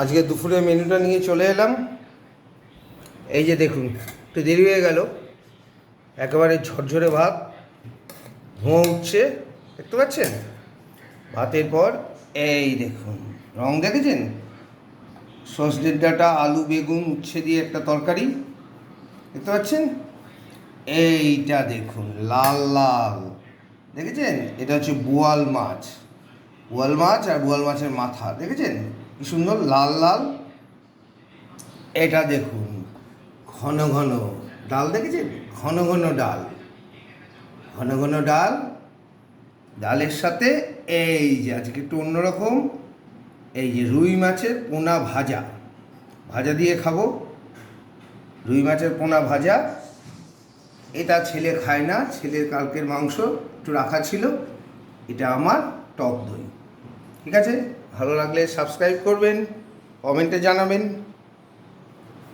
আজকে দুপুরে মেনুটা নিয়ে চলে এলাম। এই যে দেখুন, একটু দেরি হয়ে গেল, একেবারে ঝরঝরে ভাত, ধোঁয়া উঠছে, দেখতে পাচ্ছেন? ভাতের পর এই দেখুন, রং দেখেছেন? সজনের ডাঁটা, আলু, বেগুন, উচ্ছে দিয়ে একটা তরকারি, দেখতে পাচ্ছেন? এইটা দেখুন, লাল লাল, দেখেছেন? এটা হচ্ছে বোয়াল মাছ। বোয়াল মাছ আর বোয়াল মাছের মাথা, দেখেছেন কি সুন্দর লাল লাল? এটা দেখুন, ঘন ঘন ডাল, দেখেছেন? ঘন ঘন ডাল, ঘন ঘন ডাল। ডালের সাথে এই যে আজকে একটু অন্যরকম, এই যে রুই মাছের পোনা ভাজা, ভাজা দিয়ে খাবো। রুই মাছের পোনা ভাজা, এটা ছেলে খায় না, ছেলের কালকের মাংস একটু রাখা ছিল। এটা আমার টক দই। ঠিক আছে, ভালো লাগলে সাবস্ক্রাইব করবেন, কমেন্টে জানাবেন।